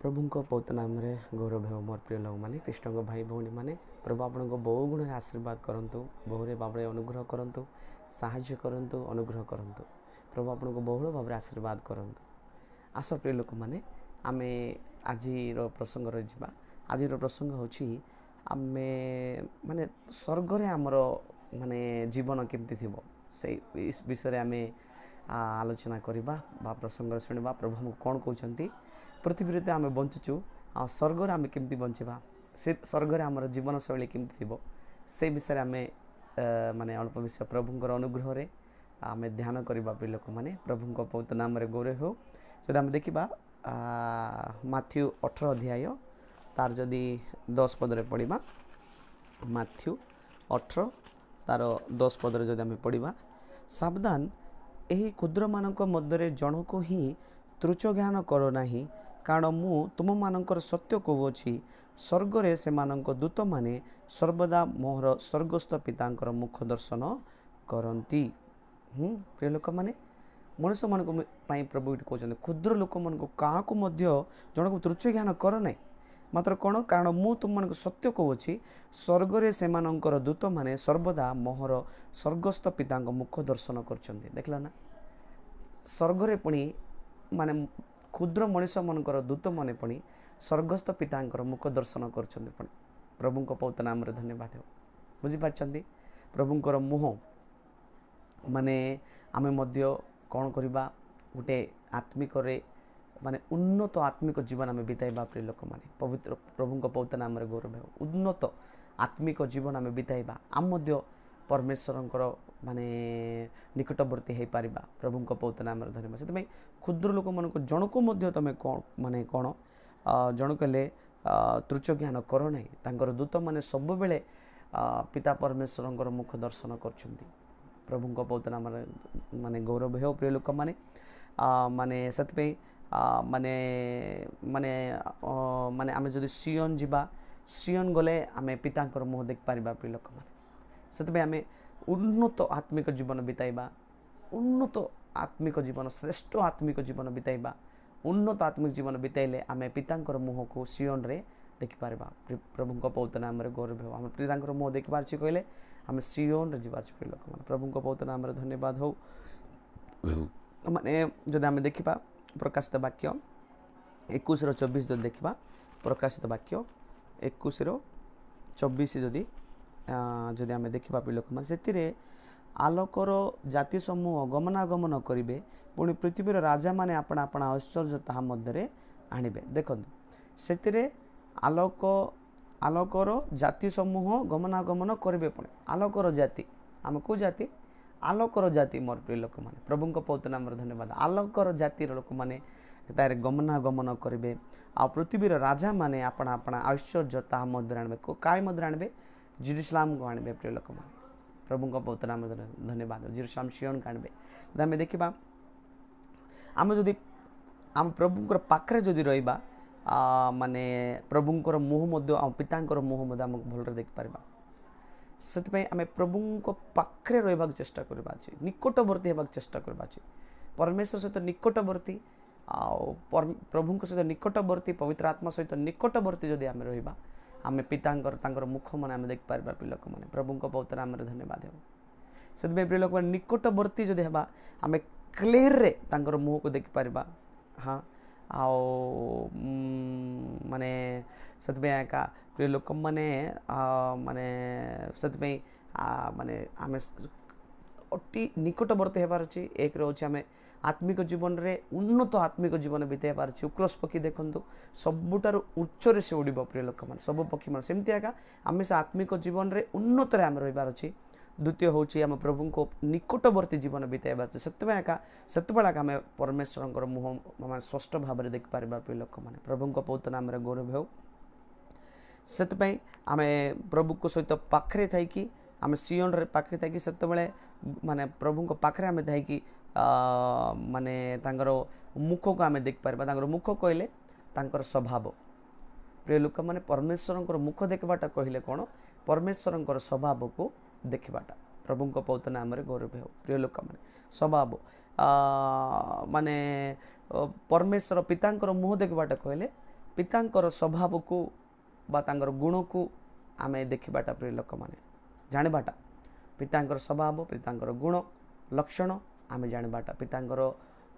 प्रभु को पौत नाम रे गौरव हो मोर प्रिय लोक मैंने कृष्ण को भाई भौणी मैंने प्रभु आपण को बहु गुण आशीर्वाद करंतु बहुरे भाव अनुग्रह करंतु साहाय्य करंतु अनुग्रह करंतु प्रभु आपण को बहुल भाव आशीर्वाद करंतु। आस प्रिय लोक मैंने आमे आज प्रसंग रे जिबा। आज प्रसंग होछि आमे माने स्वर्ग रे हमर माने जीवन केमती थिबो से इस विषय आमे आलोचना करबा बा प्रसंग सुनिबा। प्रभु हमको कोन कहउछंती पृथ्वी रे आमे बंचुचु आ स्वर्ग रे आमे केमती बंचिबा से स्वर्ग रे हमर जीवन शैली केमती थिबो से विषय आमे माने अल्प विषय प्रभुंकर अनुग्रह रे आमे ध्यान करबा। प्रिय लोक माने प्रभु को पवित्र नाम रे गौरव हो। जदि आमे देखिबा माथ्यू 18 अध्याय तार जदि 10 पद रे पढ़िबा माथ्यू 18 तार 10 पद रे जदि आमे पढ़िबा सावधान एही क्षुद्र मानक मध्य जन को ही तुच्छ ज्ञान करो नाही कारण मु तुम मानकर सत्य कहूँगी स्वर्ग रे से मानक दूत माने सर्वदा मोहर स्वर्गस्थ पितांकर मुख दर्शन करती। प्रिय लोक माने मनुष्य मान प्रभु कहते क्षुद्र लोक मान क्या जन को तुच्छ ज्ञान कर ना मात्र कौन कारण मु तुम मान सत्य कहूँगी स्वर्ग रे से मानकर दूत माने सर्वदा मोहर स्वर्गस्थ पितांक मुख दर्शन कर देखल ना स्वर्ग रे पुणी माने क्षुद्र मनुष्य मानकर दूत माने पुणी स्वर्गस्थ पितांकर मुख दर्शन कर प्रभु को पवित्र नाम रे धन्यवाद हो। बुझीपार प्रभुंकर मुह माने आमे मध्य कौन करवा गोटे आत्मिक रे माने उन्नत आत्मिक जीवन आमे बिताइबा। प्रिय लोक माने पवित्र प्रभु को पवित्र नाम रे गौरव हो उन्नत आत्मिक जीवन आमे बिताइबा आम मध्य परमेश्वरंकर माने निकटवर्ती हो पारिबा। प्रभु को पवित्र नाम रे धन्यवाद। से क्षुद्र लोक मान जन को मध्य तमे कौन माने कौन जन कहले तुच्छ ज्ञान कर ना तांकर दूत माने सब बेले पिता परमेश्वरंकर मुख दर्शन करछंती। प्रभु को पवित्र नाम रे माने गौरव हो। प्रिय लोक माने माने सतपे माने माने माने आमे जदि सियन जिबा सियन गले आमे पितांकर मुह देख पारिबा। प्रिय लोक माने सतपे आमे उन्नत आत्मिक जीवन बिताइबा उन्नत आत्मिक जीवन श्रेष्ठ आत्मिक जीवन बिताइबा उन्नत आत्मिक जीवन बिताइले आमे पितांकर मुह को सियन रे देखि पारबा। प्रभु को पवित्र नाम रे गौरव हो। आमे पितांकर मुह देखि पारछि कहले आमे सियन रे जिबाछ। प्रिय लोक माने प्रभु को पवित्र नाम रे धन्यवाद हो। माने जदि आमे देखिबा प्रकाशित वाक्य 21:24 जदि देखिबा प्रकाशित वाक्य 21:24 जदि जदि आमे देखिबा प्रिय लोक माने सेतिरे आलोकर जाति समूह गमनागमन करिवे पुणी पृथ्वीर राजा माने अपना अपना ऐश्वर्य ताहा मध्य आणिबे। देखो सेतिरे आलोकर जाति समूह गमनागमन करिवे पुणी आलोकर जाति आम को जाति आलोकर जाति मोर प्रिय लोक माने प्रभु को पवित्र नाम रे धन्यवाद। आलोकर जाति लोक माने तारे गमनागमन करिवे आ पृथ्वीर राजा माने अपना अपना ऐश्वर्य ताहा मध्य आणिबे काय मध्य आणिबे जेरूशलेम को आणिबे। प्रिय लोक माने प्रभु को पवित्र नाम रे धन्यवाद। जेरूशलेम सियन को आणिबे आमे देखिबा आमे जदि आम प्रभुंकर पाखरे जदि रहिबा माने प्रभुंकर मुह मध्य आ पितांकर मुह मध्य हम भलरे देख पारिबा। सेतपे आमे प्रभुंको पाखरे रहिबा चेष्टा करबा अछि निकटवर्ती हेबा चेष्टा करबा अछि परमेश्वर सहित निकटवर्ती आ प्रभुंको सहित निकटवर्ती पवित्र आत्मा सहित निकटवर्ती जदि आमे रहिबा आमे पितांकर तांकर मुख माने आमे देख पारिबा। प्रिय लोक माने प्रभु को पवित्र नाम रे धन्यवाद हो। सेतबे प्रिय लोक माने निकटवर्ती जदि हेबा आमे क्लियर रे तांकर मुह को देख पारिबा। हाँ आओ माने सेतबे एका प्रिय लोक माने माने सेतबे माने आमे अति निकटवर्ती हेबार अछि। एक रहउछि आमे आत्मिक जीवन रे उन्नत आत्मिक जीवन बिताइ पारछि। उक्रस पक्षी देखंतु सबुटार उच्च रे से उड़िबो। प्रिय लोक माने सब पक्षी मान सेमति आका आमे से आत्मिक जीवन रे उन्नत रे आमे रहिबार अछि। द्वितीय होछि आमे प्रभु को निकटवर्ती जीवन बिताइबार अछि सेतबे आका सेतबेला आमे परमेश्वरंकर मुह माने स्पष्ट भाव रे देख पारिबा। प्रिय लोक माने प्रभु को पवित्र नाम रे गौरव हो। सेतबे आमे प्रभु को सहित पाखरे थाई कि आमे सियन रे पाखरे थाई कि सेतबेले माने प्रभु को पाखरे आमे थाई कि माने तांकर मुख को आमे देख पारिबा। तांकर मुख कहले तांकर स्वभाव। प्रिय लोक माने परमेश्वरंकर मुख देखबाटा कहले कोन परमेश्वरंकर स्वभाव को देखबाटा। प्रभु को पवित्र नाम रे गौरव हो। प्रिय लोक माने स्वभाव माने परमेश्वर पितांकर मुह देखबाटा कहले पितांकर स्वभाव को बा तांकर गुण को आमे देखिबाटा प्रिय लोक माने जानिबाटा पितांकर स्वभाव पितांकर गुण लक्षण आमे जानिबाटा पितांकर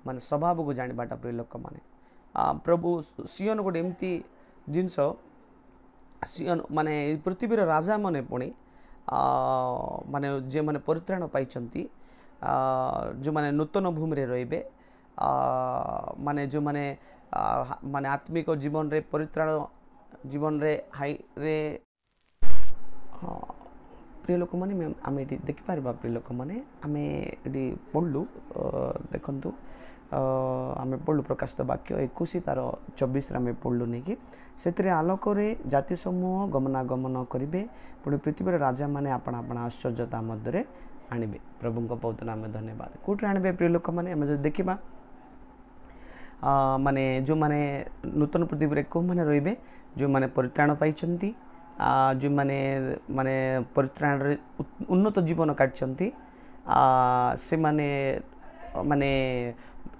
माने स्वभाव को जानिबाटा प्रिय लोक माने प्रभु सियन गोटे एमती जिनस सियन माने पृथ्वीर राजा माने पुणी माने जे माने परित्राण पाइचंती जो माने नूतन भूमि रे रहिबे माने जो माने माने आत्मिक जीवन रे परित्राण जीवन रे हाई रे प्रिय लोक माने आम ये देखिपार प्रिय लोक माने आम ये पढ़लु देखु आम पढ़लु प्रकाशित वाक्य 21 तार 24 आम पढ़लु नहीं कि से आलोक जाति समूह गमनागमन करेंगे पुणी पृथ्वी राजा मैंने आपण आपण आश्चर्यता मध्य आणवे प्रभु बहुत नाम धन्यवाद कौटे आणवे प्रिय लोक मैंने आम जो देखा माने जो माने नूतन पृथ्वी कौ मैंने रे जो मैंने परित्राण पाई जो माने माने परित्राण उन्नत जीवन काटछंती से माने माने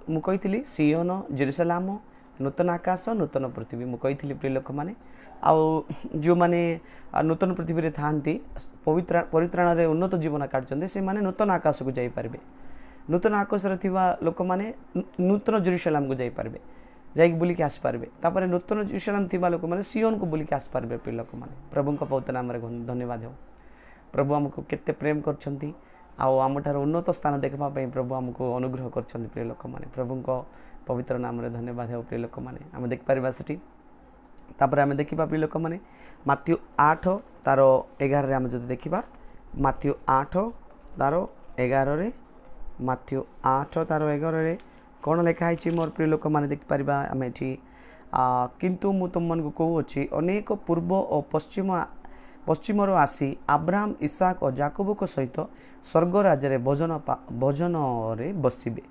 मु कही सियोन जेरुसलाम नूतन आकाश नूतन पृथ्वी मु कही प्रिय लोक मैंने आउ जो माने नूतन पृथ्वी रे थांती परित्राण रे उन्नत जीवन काटछंती से माने नूतन आकाश को जाई पारबे नूतन आकाश रे थिबा लोक माने नूतन जेरुसलाम को जाई पारबे जाइक बुलिक आस पारबे तापर नूतन जेरुसलाम थिबा लोक माने सियोन को बुलिक आस पारबे प्रिय लोक माने प्रभु को बहुत नाम रे धन्यवाद हो प्रभु हमको केते प्रेम करछंती आउ आमठार उन्नत स्थान देखबा पई प्रभु हमको अनुग्रह करछंती प्रिय लोक माने प्रभु को पवित्र नाम रे धन्यवाद हो प्रिय लोक माने हम देख पारिबा सेठी तापर हम देखिबा प्रिय लोक माने माथ्यू 8 तार 11 रे हम जदि देखिबा माथ्यू 8 तार 11 रे माथ्यू 8 तार 11 रे कौन लिखाई मोर प्रिय लोक मैंने देखिपर आम ये किंतु मु तुम मन को कहूँ अनेक पूर्व और पश्चिमर आसी अब्राहम इसाक और जाकोब को सहित स्वर्ग राज्य भजन रे बसबे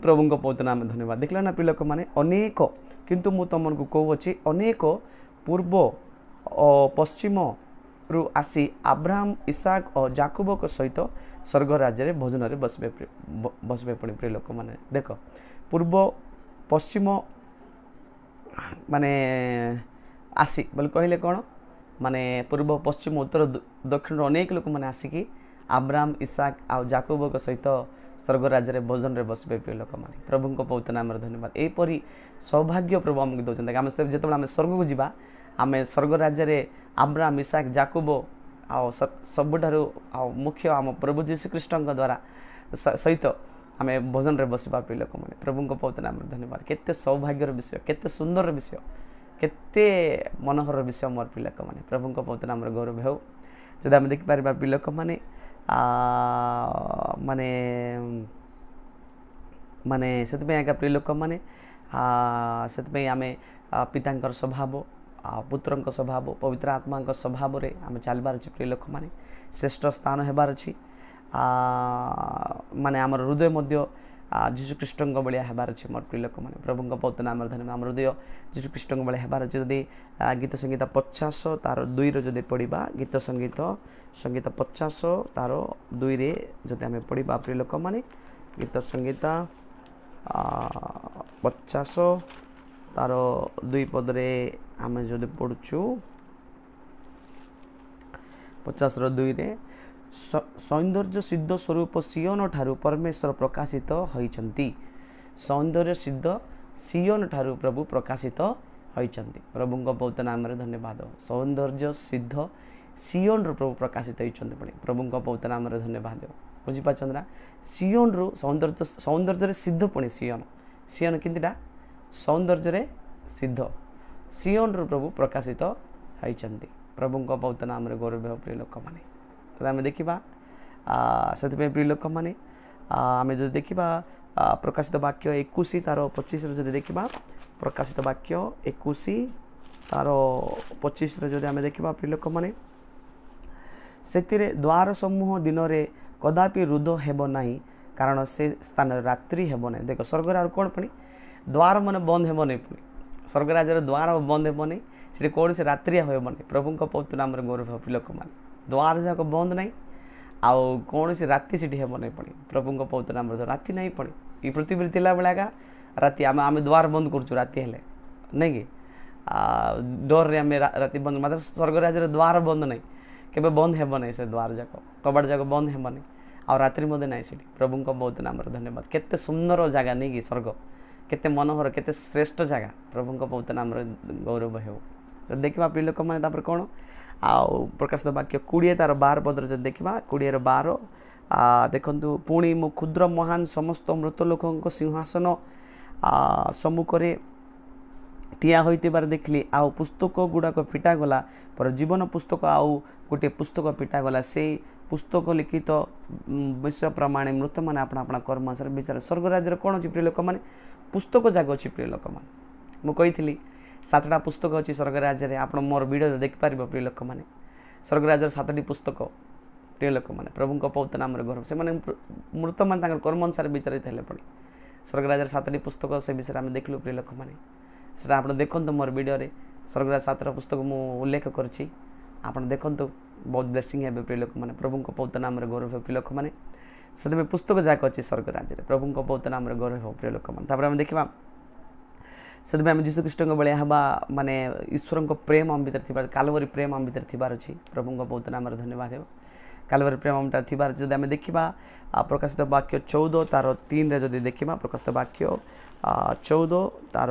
प्रभु को बहुत नाम धन्यवाद देखला ना प्रिय लोक मैंने अनेक किंतु मु तुम मन को कहूँ अनेक पूर्व और पश्चिम रु आसी अब्राहम इसाक और जाकोब को सहित स्वर्ग राज्य भोजन रे बसबे पुणी प्रिय लोक माने देख पूर्व पश्चिम माने आसी बोल कहले कौन माने पूर्व पश्चिम उत्तर दक्षिण अनेक लोक मैंने आसिकी अब्राहम इसाक आ जाकोब को सहित स्वर्ग राज्य भोजन रे बसबे प्रिय लोक माने प्रभु को बहुत नाम धन्यवाद एपरी सौभाग्य प्रभु आमको दौरान आम जो आम स्वर्ग को जीवा आम स्वर्ग राज्य अब्राहम इसाक जाकोब सबुठार मुख्य आम प्रभु जीशु कृष्ण द्वारा सहित आम भोजन रे बसवा प्रिय लोक मैंने प्रभु को बहुत नाम धन्यवाद केते सौभाग्यर विषय केते सुंदर विषय केते मनोहर विषय मोर प्रिय लोक मैंने प्रभु को बहुत नाम गौरव हो जब आम देखिपार प्रिय लोक मैंने माने माने से प्रिय लोक मैंने से आम पितांकर स्वभाव पुत्र स्वभाव पवित्र आत्मा स्वभाव रे आम चलबार अच्छे प्रिय लोक मैंने श्रेष्ठ स्थान हेबार अच्छी माने आमर हृदय मध्य जीशु कृष्ण भाया हेबार अच्छे मोर प्रिय लोक मैंने प्रभु बहुत नाम धन्यवाद आम हृदय जीशु कृष्ण भाया हेबार अच्छे जदि गीत संगीत 50 तार 2 रे पढ़ा गीत संगीत 50 तार 2 रे जदि आम पढ़ा प्रिय लोक मैंने गीत संगीत 50 तार 2 पदरे आम जो पढ़ुचु 50 2 रे सौंदर्य सिद्ध स्वरूप सियोन ठारू परमेश्वर प्रकाशित होइचंती सौंदर्य सिद्ध सियोन ठारू प्रभु प्रकाशित होइचंती प्रभु को बहुत नाम रे धन्यवाद सौंदर्य सिद्ध सियोन रू प्रभु प्रकाशित होइचंती पुणी प्रभु को बहुत नाम रे धन्यवाद बुझी पाचंद्रा सियोन रू सौंदर्य सिद्ध पुणी सियोन सियोन किंतिटा सौंदर्य रे सिद्ध सियोन रू प्रभु प्रकाशित होइचंती प्रभु को बहुत नाम रे गौरव प्रिय लोक माने आम देखा से प्रिय लोक मैंने आम जो देखा प्रकाशित वाक्य 21 तार 25 जो देखा प्रकाशित वाक्य 21 तार 25 जो आम देखा प्रिय लोक मैंने से द्वार समूह दिन में कदापि रुद्ध हेब नहीं कारण से स्थान रात्रि हेब ना देख स्वर्ग कौन पुणी द्वार मैंने बंद हेब नहीं पुणी स्वर्ग राज्य द्वार बंद हेब नहीं से कौन से रात्रि हेब नहीं प्रभु बहुत नाम गौरव प्रिय लोक मैंने द्वार जाक बंद नहीं आउ कौन सी राति सीटी हेब नहीं पड़ी प्रभु को बहुत नाम राति नहीं पड़ी ये पृथ्वी थिला बेला का राति आम द्वार बंद करूँ राति हेले नहीं कि डर रे आमे राति बंद मात्र स्वर्ग राज्य द्वार बंद नहीं केबे बंद हेब नहीं से द्वार जाक कबाट जाक बंद हेब नहीं आ रात्रि मध्य नहीं सेठी प्रभु को बहुत नाम धन्यवाद केते सुंदर जगह नहीं कि स्वर्ग केते मनोहर केते श्रेष्ठ जगह प्रभु को बहुत नाम गौरव हो तो देखा प्रिय लोक मैंने कौन आउ प्रकाशित वाक्य 20 तार 12 पदर जो देखा 20:12 देखु पुणी मो क्षुद्र महान समस्त मृत लोक सिंहासन सम्मुखें ठिया होइतिबार देखली आउ पुस्तक गुड़ाक फिटा गला पर जीवन पुस्तक आउ गोटे पुस्तक फिटा गला से पुस्तक लिखित विषय प्रमाण मृत मैंने अपना अपना कर्म अनुसार विचार स्वर्ग राज्य कौन अच्छी प्रिय लोक मैंने पुस्तक जाग अच्छी प्रिय लोक मैंने मुझे 7टा पुस्तक अच्छी स्वर्ग राज्य आप मोर वीडियो देखिपार प्रिय लोक मैंने स्वर्ग राज्य 7टी पुस्तक प्रिय लोक मैंने प्रभु पवित्र नाम गौरव से मृत मैंने कर्म अनुसार विचारित हेले पड़े स्वर्ग राज्य 7टी पुस्तक से विषय आम देखलु प्रिय लोक मैंने सेटा आप देखो मोर वीडियो रे स्वर्गराज 7टा पुस्तक मु उल्लेख करछि आप देखो बहुत ब्लेसिंग है प्रिय लोक मैंने प्रभु पवित्र नाम गौरव प्रिय लोक मैंने से पुस्तक जाक अच्छी स्वर्ग राज्य प्रभु पवित्र नाम गौरव प्रिय लोक मैंने देखा से आम जीशु कृष्ण भाई हवा माने ईश्वर प्रेम आम भर थी कालवरी प्रेम आम भर थी प्रभु पवित्र नाम धन्यवाद हो कालवरी प्रेम आम थी जब आम देखा प्रकाशित वाक्य 14 तार 3 रे जदि देखा प्रकाशित वाक्य 14 तार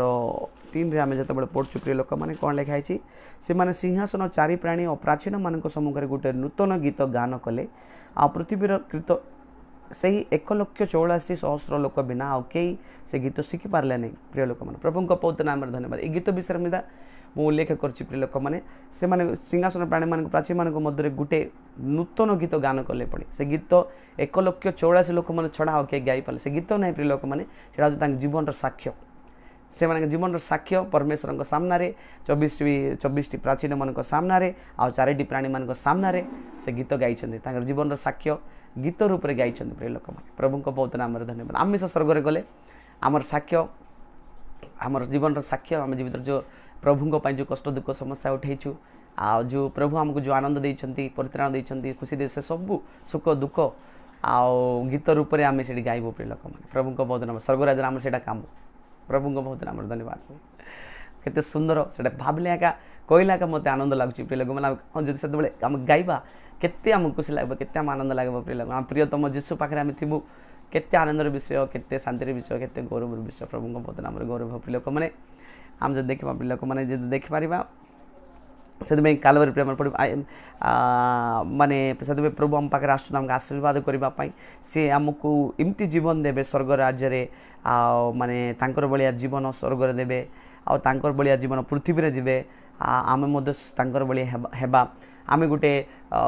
3 रे आम जो पढ़ु प्रिय लोक मैंने कौन लिखाई से माने सिंहासन चारि प्राणी और प्राचीन मान सम्मुखें गोटे नूतन गीत गान कले आ पृथ्वीर कृत से 1,84,000 लोक बिना आउ कई से गीत शिखि पारे नहीं प्रिय लोक मैंने प्रभु पवित्र नाम धन्यवाद ये गीत विषय में मुझे उल्लेख करी प्रिय लोक मैंने से सिंहासन प्राणी मान प्राची मान मध्य गोटे नूतन गीत गान कले पड़े से गीत 1,84,000 लोक मैंने छड़ा आउ कई गाई पारे से गीत ना प्रिय लोक मैंने जीवन साक्ष्य से जीवन साक्ष्य परमेश्वर सामने 24 प्राचीन मान सामने आ 4टी प्राणी मान सामने से गीत गाई जीवन साक्ष्य गीत रूप से गाई प्रिय लोक मैंने प्रभु पवित्र नाम धन्यवाद आम स्वर्ग गले आमर साक्ष्य आमर जीवन साक्ष्य आम जीवित जो प्रभु जो कष्ट दुख समस्या उठेचु आ जो प्रभु आमको जो आनंद देइछंती परित्राण देइछंती खुशी दे से सब सुख दुख आउ गीत रूप से आम से गायबू प्रिय लोक मैंने प्रभु पवित्र नाम स्वर्ग राज्य आम से काम प्रभु पवित्र नाम धन्यवाद केते सुंदर से भाविले एका कहला का मत आनंद लगुच प्रिय लोक मैंने जो से आम गाइबा केते आम खुशी लगे केते आम आनंद लगे प्रिय लोक आम प्रियतम जीशु पाखे आम थी केते आनंदर विषय केते शांतिर विषय केते गौरवर विषय प्रभु पवित्र नाम गौरव प्रिय लोक मैंने आम जो देखा प्रिय लोक मैंने जो देखिपर से कालवरी प्रेम पड़ माने से प्रभु आम पाखे आसुन आमको आशीर्वाद करने सी आमको एमती जीवन देवे स्वर्ग राज्य माने तांकर बलिया जीवन स्वर्ग देवे आंकर बलिया जीवन पृथ्वी जीवे आम तांकर बलिया हेबा आम गोटे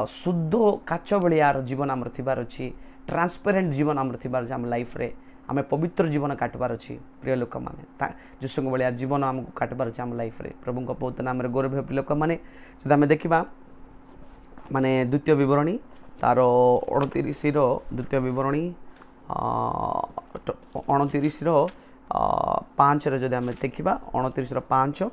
शुद्ध काच बलियार जीवन आमर थिबार अछि ट्रांसपेरेंट जीवन आमर थिबार अछि आम लाइफ रे आम पवित्र जीवन काटबार अछि प्रिय लोक मैंने जीशु भाया जीवन आमको काटबार अछि आम लाइफ रे प्रभु पवित्र नाम गौरव प्रिय लोक मैंने जब आम देखा माने द्वितीय विवरणी तार 29 द्वितीय विवरणी 29 5 रे जदि आम देखा 29 5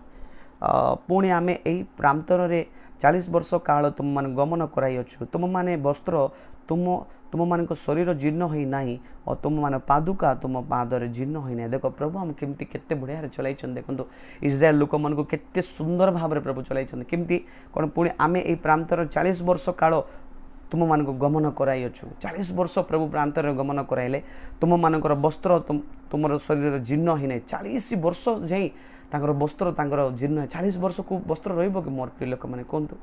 पुणी आम यही प्रांतर रे 40 वर्ष काल तुम मान गमन कराई अच्छु तुम माने वस्त्र तुम मान शरीर जीर्ण होई नाही और तुम मान पादुका तुम पादरे जीर्ण होई नाही देखो प्रभु हम केमती केते बढ़िया चलाई देखो इस्राएल लोक मन को केते सुंदर भाव प्रभु चलाई केमती कौन पुणी आम यही प्रांतर 40 वर्ष काल तुम मान को गमन कराई अच्छु 40 वर्ष प्रभु प्रांतर गमन कराइले तुम मानकर वस्त्र तुम शरीर जीर्ण होई नाही 40 वर्ष जाई तांकर वस्त्र तांकर जीर्ण 40 वर्ष को वस्त्र रहिबो कि मोर प्रिय लोक माने कोंतु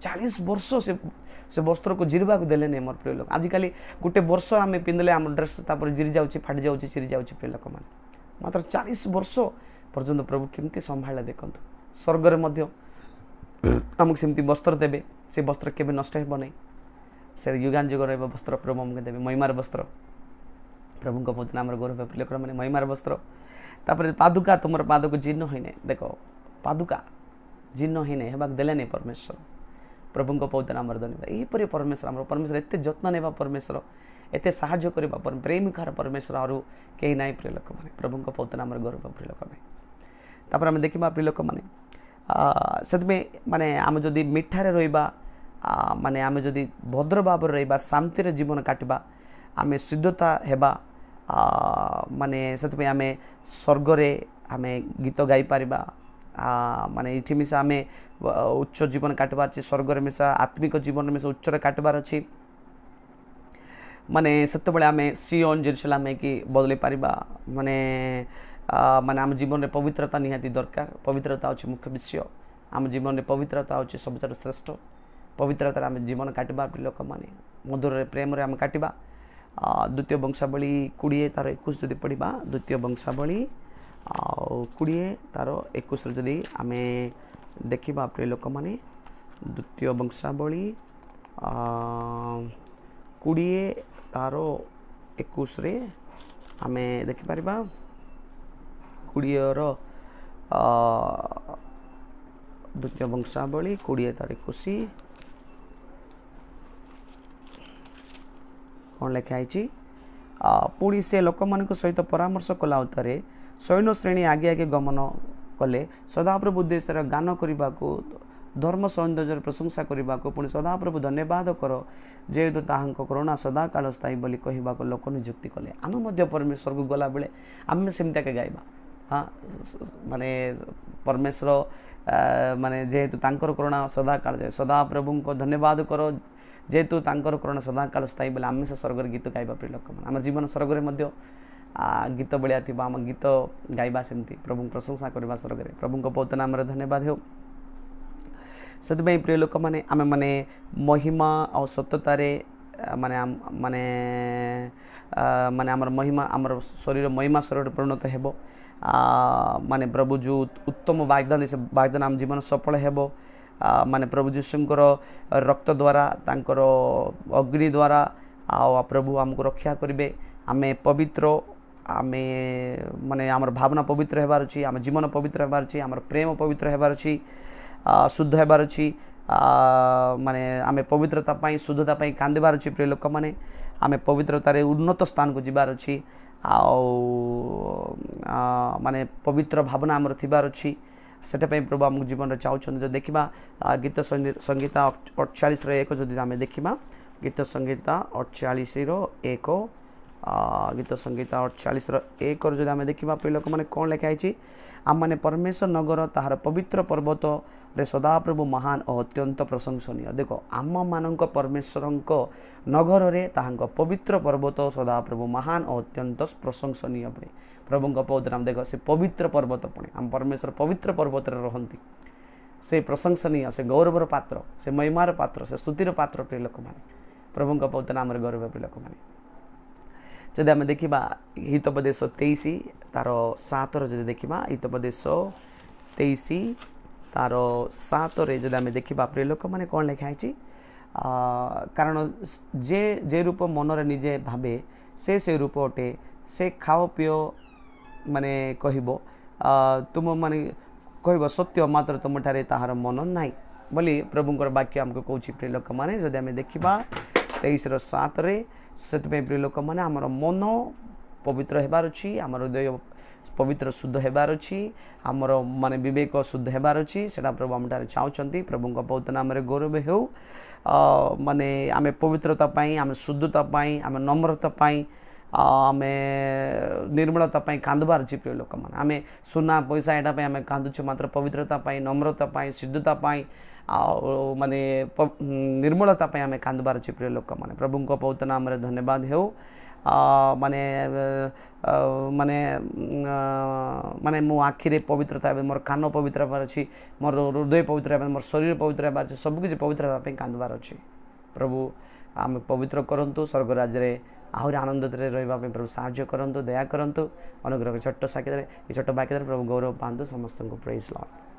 40 वर्ष से वस्त्र को जिरवा को देले नहीं मोर प्रिय लोक आजिकल गोटे वर्ष आम पिंधले आम ड्रेस तापर जिरी जाउछि फाटी जाउछि चिरी जाउछि प्रिय लोक माने मात्र 40 वर्ष पर्यंत प्रभु केमती संभाळे देखंतु स्वर्ग रे मध्य आमको सेमती वस्त्र देबे से वस्त्र केबे नष्ट हेबो नहीं से युगान जुग रहबो वस्त्र प्रभु हमके देबे महिमार वस्त्र प्रभु को पवित्र नाम गौरव प्रिय लोक माने महिमार वस्त्र तापर पादुका तुमर पादको जीर्ण होई नै देखो पादुका जीर्ण होई नै हेबाक देले नै परमेश्वर प्रभु को पवित्र नाम धन्यवाद यहीपरि परमेश्वर एते जत्न नेबा परमेश्वर एते साहाय्य करबा प्रेमिकार परमेश्वर आरु केही नाइ प्रिय लोक माने प्रभु को पवित्र नाम गौरव प्रिय लोक माने तापर हम देखिबा प्रिय लोक माने सदमे माने आम जदि मिठारे रहिबा माने आम जदि भद्र भाव रहिबा शांति रे जीवन काटबा आमे शुद्धता हेबा माने से आम स्वर्ग रे आमे गीत गाई पारिबा माने इठी मिसा आमे उच्च जीवन काटबार अछि स्वर्ग रे मिसा आत्मिक जीवन रे मिसा उच्च रे काटबार अछि माने सेते बेले आमे सियोन जेरुसलेम की बदले पारिबा माने माने आम जीवन रे पवित्रता निहाती दरकार पवित्रता अछि मुख्य विषय आम जीवन रे पवित्रता अछि सबसे श्रेष्ठ पवित्रता आम जीवन काटबा लोक माने मधुर रे प्रेम रे आम काटबा द्वितीय वंशावली 20 तार 21 जदि पढ़ा द्वितीय वंशावली 20 तार 21 जदि आम देखा प्रिय लोक मैंने द्वितीय वंशावली 20 तार 21 रे आम देखिपर 20 द्वितीय वंशावली 20 तार 21 कौन लिखाई पुणी से लोक मान सहित परामर्श कला उत्तर सैन्य श्रेणी आगे आगे गमन कले सदाप्रभु उद्देश्य गान करने को धर्म सौंदर्य प्रशंसा करने को पुणी सदाप्रभु धन्यवाद कर जेहेतु ताहां करुणा सदा काल स्थायी बोली कहवा लोक नियुक्ति कले आम परमेश्वर को गला बेले आम सेमती गाइबा हाँ माने परमेश्वर माने जेहेतु तांकर करुणा सदा काल जाए सदाप्रभु को धन्यवाद कर जेहेतु तांकर करुणा सदा काल स्थायी बोले आम से स्वर्ग गीत गाइबा प्रिय लोक आम जीवन स्वर्ग में गीत बलिया थी आम गीत गाइबा सेमती प्रभु प्रशंसा करवा स्वर्ग में प्रभु पवित्र नाम धन्यवाद हो से प्रिय लोक मैंने आम मैंने महिमा और सत्यतार माने माने माने आमर महिमा आमर शरीर महिमा शरीर परिणत हेबो माने प्रभु जो उत्तम वाग्दान से वाग्दान आम जीवन सफल हेबो माने प्रभु जीशुंकर रक्त द्वारा तांकर अग्नि द्वारा आ प्रभु आमको रक्षा करेंगे आमे पवित्र आमे माने आमर भावना पवित्र हेबार अछि आम जीवन पवित्र हेबार अछि आमर प्रेम पवित्र हेबार अछि शुद्ध हेबार अछि माने आमे पवित्रता पाई शुद्धता पाई कांदेबार अछि प्रिय लोक माने आमे पवित्रता रे उन्नत स्थान को जिबार अछि माने पवित्र भावना आमर थिबार अछि सेटा पे प्रभु आम जीवन चाहूँ जो देखा गीत संगीता 48 1 जदि आम देखा गीत संगीता 48 1 गीत संगीता 48 1 जदि आम देखा प्रिय लोक मैंने कौन लिखाई आम मैंने परमेश्वर नगर ताहार पवित्र पर्वत रे सदाप्रभु महान और अत्यंत प्रशंसनीय देखो आम मान परमेश्वर नगर रे ताहांक पवित्र पर्वत सदाप्रभु महान और अत्यंत प्रशंसनीय पुणी प्रभु पवित्र नाम देखो से पवित्र पर्वत पुणी आम परमेश्वर पवित्र पर्वत रहती से प्रशंसनीय से गौरवर पात्र से महिमार पात्र से स्तुतिर पात्र प्रिय लोक मैंने प्रभु पवित्र नाम गौरव प्रिय लोक मैंने जदि आम देखा हितोपदेश 23 तार 7 जदि देखा हितोपदेश 23 तार 7 जदि आम देखा प्रिय लोक मैंने कौन लिखाई कारण जे रूप मनरे निजे भावे से रूप अटे से खाओ पिओ माने कहबो तुम माने कहब सत्य मात्र तुम ठारे ताहार मन नाई बोली प्रभुंकर वाक्य आमको कौची प्रिय लोक मैंने जदि आम देखा 23:7 से प्रिय लोक मैंने आमर मन पवित्र हेबार अछि आमर हृदय पवित्र शुद्ध हेबार अछि आमर माने विवेक शुद्ध हेबार अछि सेटा प्रभु आम ठारे चाहूचंती प्रभुंक पवित्र नाम रे गौरव हो माने आमे पवित्रता पाई आमे शुद्धता पाई आमे नम्रता पाई आमे निर्मलता पाई कांदबार अछि प्रिय लोक माने आमे सुना पैसा एटा पाई आमे कांदुछु मात्र पवित्रता पाई नम्रता पाई शुद्धता पाई माने निर्मलता पाई आमे कांदबार अछि प्रिय लोक माने प्रभुंक पवित्र नाम रे धन्यवाद हो माने माने माने मो आखिरे पवित्रता मोर कान पवित्र हेबार अछि मोर हृदय पवित्र हेबार मोर शरीर पवित्र हेबार अछि सब किछि पवित्र हेबा कांदबार अछि प्रभु आम पवित्र करंतु स्वर्ग राज्य रे आहरी आनंद रहिबा प्रभु साहाय्य करंतु दया करंतु अनुग्रह छोट साक्य छोट वाक्य प्रभु गौरव पांतु समस्त को प्रेज लॉर्ड।